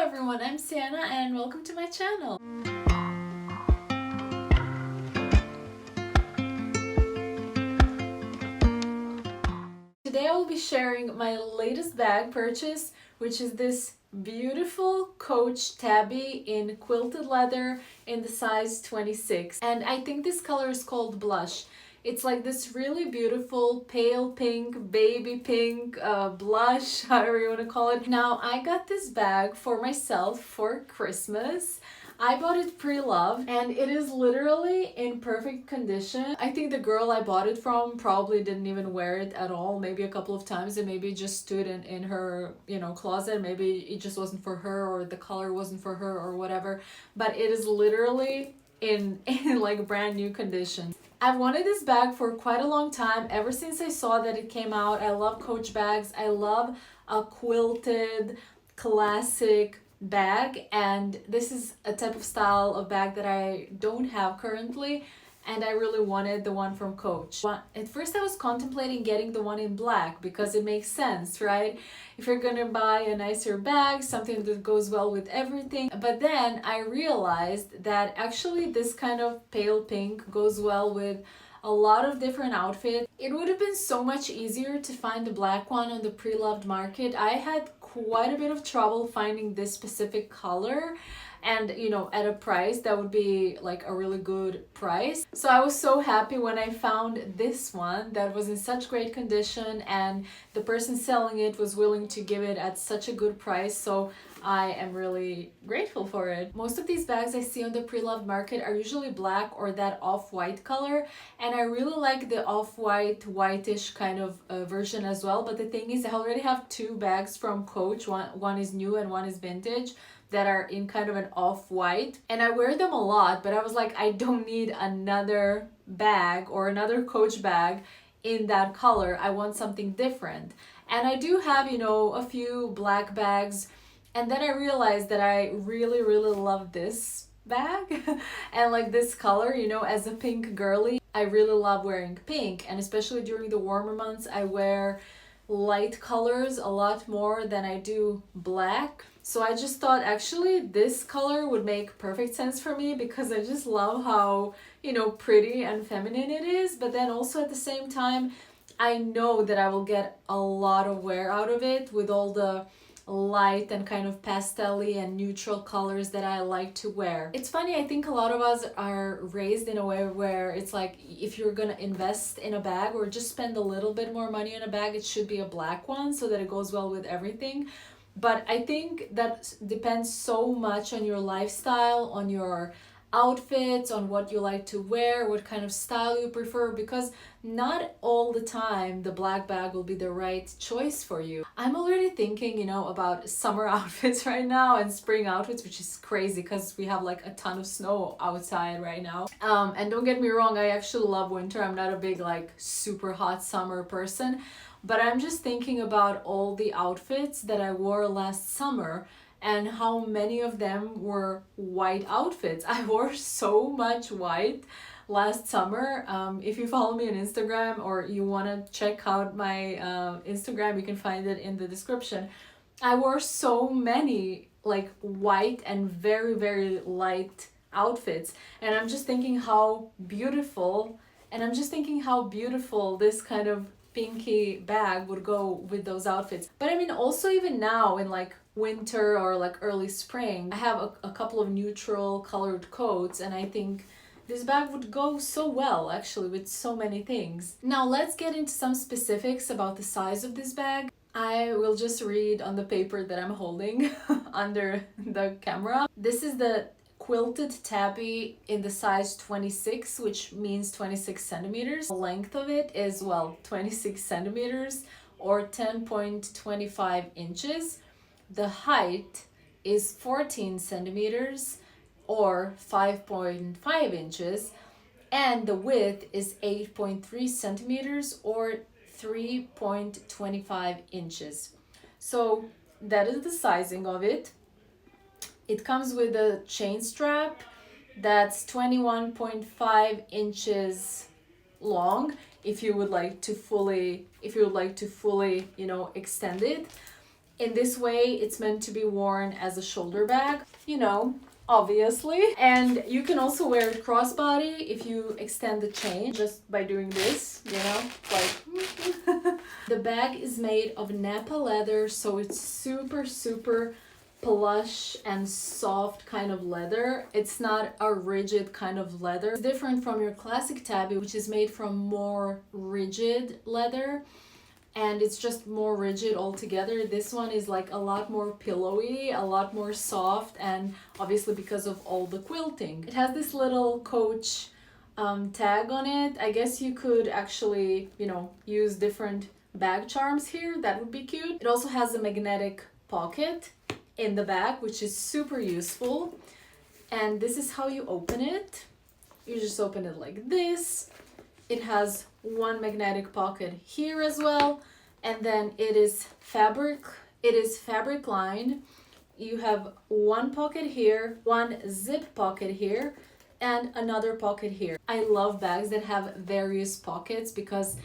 everyone, I'm Sienna and welcome to my channel. Today I will be sharing my latest bag purchase, which is this beautiful Quilted Tabby in quilted leather in the size 26. And I think this color is called blush. It's like this really beautiful pale pink, baby pink, blush, however you want to call it. Now, I got this bag for myself for Christmas. I bought it pre-loved and it is literally in perfect condition. I think the girl I bought it from probably didn't even wear it at all, maybe a couple of times, and maybe it just stood in her, closet. Maybe it just wasn't for her, or the color wasn't for her, or whatever. But it is literally in like brand new condition. I've wanted this bag for quite a long time, ever since I saw that it came out. I love Coach bags. I love a quilted classic bag, and this is a type of style of bag that I don't have currently, and I really wanted the one from Coach. At first I was contemplating getting the one in black because it makes sense, right? If you're gonna buy a nicer bag, something that goes well with everything. But then I realized that actually this kind of pale pink goes well with a lot of different outfits. It would have been so much easier to find the black one on the pre-loved market. I had quite a bit of trouble finding this specific color, and at a price that would be like a really good price. So I was so happy when I found this one that was in such great condition, and the person selling it was willing to give it at such a good price. So I am really grateful for it. Most of these bags I see on the pre-loved market are usually black or that off-white color, and I really like the off-white, whitish kind of version as well. But the thing is, I already have two bags from Coach. One is new and one is vintage, that are in kind of an off-white, and I wear them a lot, but I was like, I don't need another bag or another Coach bag in that color. I want something different. And I do have, a few black bags, and then I realized that I really love this bag and like this color, as a pink girly. I really love wearing pink, and especially during the warmer months I wear light colors a lot more than I do black. So I just thought actually this color would make perfect sense for me, because I just love how, pretty and feminine it is. But then also at the same time, I know that I will get a lot of wear out of it with all the light and kind of pastel-y and neutral colors that I like to wear. It's funny, I think a lot of us are raised in a way where it's like, if you're gonna invest in a bag or just spend a little bit more money on a bag, it should be a black one so that it goes well with everything. But I think that depends so much on your lifestyle, on your outfits, on what you like to wear, what kind of style you prefer, because not all the time the black bag will be the right choice for you. I'm already thinking, about summer outfits right now and spring outfits, which is crazy because we have like a ton of snow outside right now. And don't get me wrong, I actually love winter. I'm not a big like super hot summer person, but I'm just thinking about all the outfits that I wore last summer and how many of them were white outfits. I wore so much white last summer. If you follow me on Instagram or you want to check out my Instagram, you can find it in the description. I wore so many like white and very light outfits, and I'm just thinking how beautiful this kind of pinky bag would go with those outfits. But I mean, also even now in like winter or like early spring, I have a couple of neutral colored coats, and I think this bag would go so well actually with so many things. Now let's get into some specifics about the size of this bag. I will just read on the paper that I'm holding under the camera. This is the Quilted Tabby in the size 26, which means 26 centimeters. The length of it is, 26 centimeters or 10.25 inches. The height is 14 centimeters or 5.5 inches. And the width is 8.3 centimeters or 3.25 inches. So that is the sizing of it. It comes with a chain strap that's 21.5 inches long if you would like to fully extend it. In this way, it's meant to be worn as a shoulder bag, you know, obviously. And you can also wear it crossbody if you extend the chain just by doing this, you know, like. The bag is made of Napa leather, so it's super plush and soft kind of leather. It's not a rigid kind of leather. It's different from your classic tabby, which is made from more rigid leather, and it's just more rigid altogether. This one is like a lot more pillowy, a lot more soft, and obviously because of all the quilting. It has this little Coach tag on it. I guess you could actually, you know, use different bag charms here. That would be cute. It also has a magnetic pocket in the back, which is super useful. And this is how you open it. You just open it like this. It has one magnetic pocket here as well, and then it is fabric lined. You have one pocket here, one zip pocket here, and another pocket here. I love bags that have various pockets because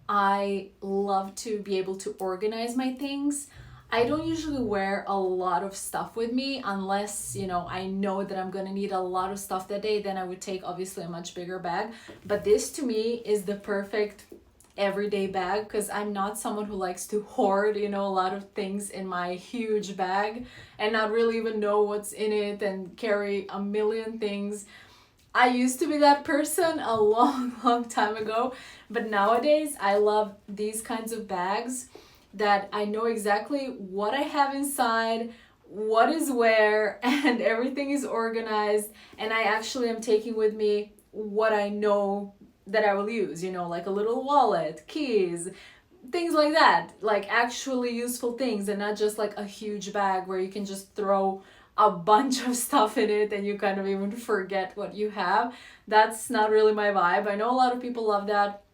I love to be able to organize my things. I don't usually wear a lot of stuff with me unless, you know, I know that I'm gonna need a lot of stuff that day. Then I would take obviously a much bigger bag. But this to me is the perfect everyday bag because I'm not someone who likes to hoard, you know, a lot of things in my huge bag and not really even know what's in it and carry a million things. I used to be that person a long time ago, but nowadays I love these kinds of bags that I know exactly what I have inside, what is where, and everything is organized, and I actually am taking with me what I know that I will use, you know, like a little wallet, keys, things like that, like actually useful things, and not just like a huge bag where you can just throw a bunch of stuff in it and you kind of even forget what you have. That's not really my vibe. I know a lot of people love that,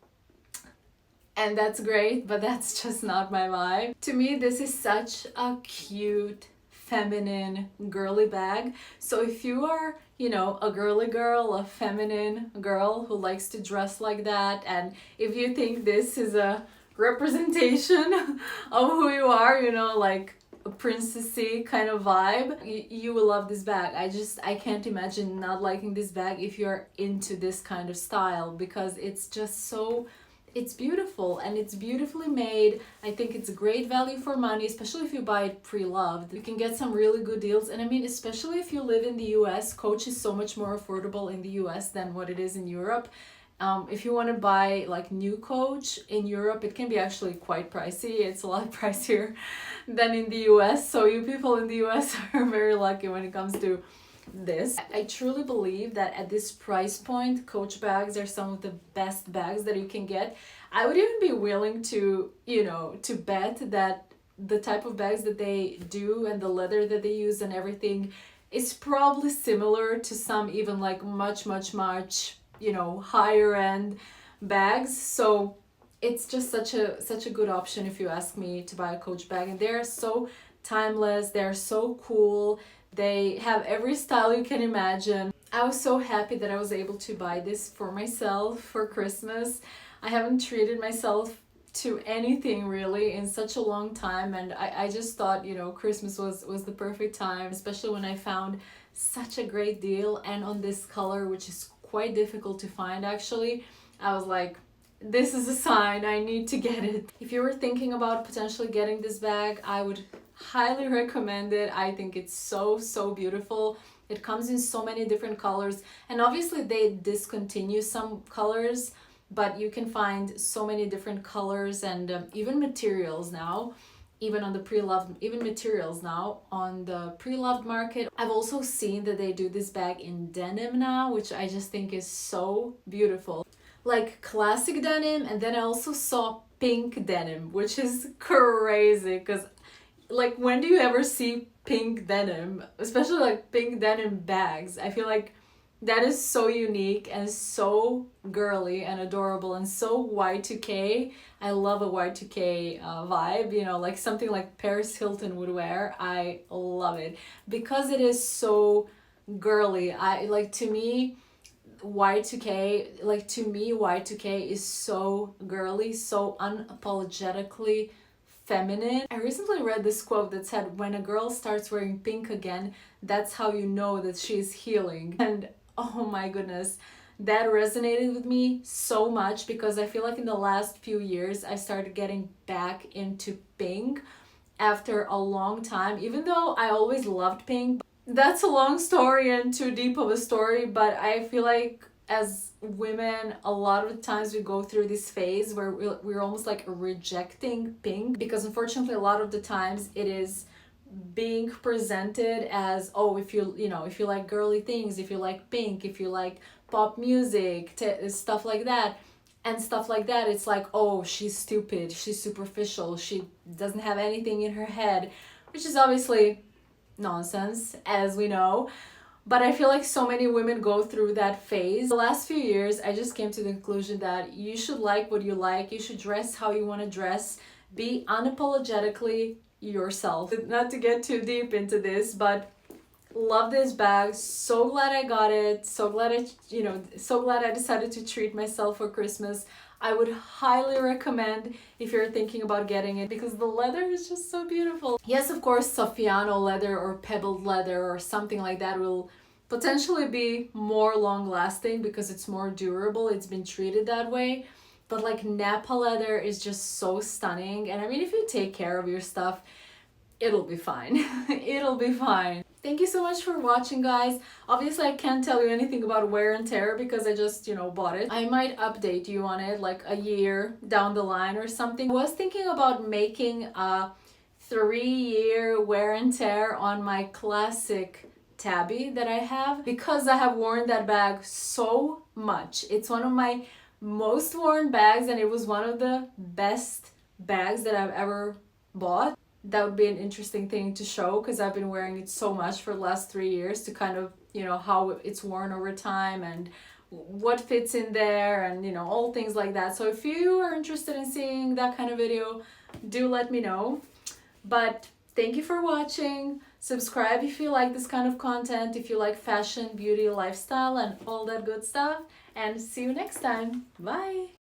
and that's great, but that's just not my vibe. To me, this is such a cute, feminine, girly bag. So if you are, you know, a girly girl, a feminine girl who likes to dress like that, and if you think this is a representation of who you are, you know, like a princessy kind of vibe, you will love this bag. I can't imagine not liking this bag if you're into this kind of style, because it's just so, it's beautiful and it's beautifully made. I think it's a great value for money, especially if you buy it pre-loved. You can get some really good deals. And I mean, especially if you live in the US, Coach is so much more affordable in the US than what it is in Europe. If you want to buy like new Coach in Europe, it can be actually quite pricey. It's a lot pricier than in the US. So you people in the US are very lucky when it comes to this. I truly believe that at this price point, Coach bags are some of the best bags that you can get. I would even be willing to, you know, to bet that the type of bags that they do and the leather that they use and everything is probably similar to some even like much, you know, higher end bags. So it's just such a good option if you ask me to buy a Coach bag. And they're so timeless, they're so cool. They have every style you can imagine. I was so happy that I was able to buy this for myself for Christmas. I haven't treated myself to anything really in such a long time, and I just thought, you know, Christmas was the perfect time, especially when I found such a great deal and on this color, which is quite difficult to find actually. I was like, this is a sign, I need to get it. If you were thinking about potentially getting this bag, I would highly recommend it. I think it's so beautiful. It comes in so many different colors, and obviously they discontinue some colors, but you can find so many different colors and even materials now, even materials now on the pre-loved market. I've also seen that they do this bag in denim now, which I just think is so beautiful, like classic denim. And then I also saw pink denim, which is crazy because like, when do you ever see pink denim, especially like pink denim bags? I feel like that is so unique and so girly and adorable and so Y2K. I love a Y2K vibe, you know, like something like Paris Hilton would wear. I love it because it is so girly. To me Y2K is so girly, so unapologetically feminine. I recently read this quote that said, when a girl starts wearing pink again, that's how you know that she's healing. And oh my goodness, that resonated with me so much, because I feel like in the last few years I started getting back into pink after a long time, even though I always loved pink. That's a long story and too deep of a story, but I feel like as women, a lot of the times we go through this phase where we're almost like rejecting pink, because unfortunately a lot of the times it is being presented as, oh, if if you like girly things, if you like pink, if you like pop music, stuff like that, it's like, oh, she's stupid, she's superficial, she doesn't have anything in her head, which is obviously nonsense, as we know. But I feel like so many women go through that phase. The last few years, I just came to the conclusion that you should like what you like, you should dress how you want to dress, be unapologetically yourself. Not to get too deep into this, but love this bag. So glad I got it. So glad I decided to treat myself for Christmas. I would highly recommend if you're thinking about getting it, because the leather is just so beautiful. Yes, of course, Saffiano leather or pebbled leather or something like that will potentially be more long lasting because it's more durable. It's been treated that way. But like Napa leather is just so stunning. And I mean, if you take care of your stuff, it'll be fine. It'll be fine. Thank you so much for watching, guys. Obviously, I can't tell you anything about wear and tear because I just, bought it. I might update you on it like a year down the line or something. I was thinking about making a 3-year wear and tear on my classic Tabby that I have, because I have worn that bag so much. It's one of my most worn bags, and it was one of the best bags that I've ever bought. That would be an interesting thing to show, because I've been wearing it so much for the last 3 years, to kind of, how it's worn over time and what fits in there and, all things like that. So if you are interested in seeing that kind of video, do let me know. But thank you for watching. Subscribe if you like this kind of content, if you like fashion, beauty, lifestyle, and all that good stuff. And see you next time. Bye!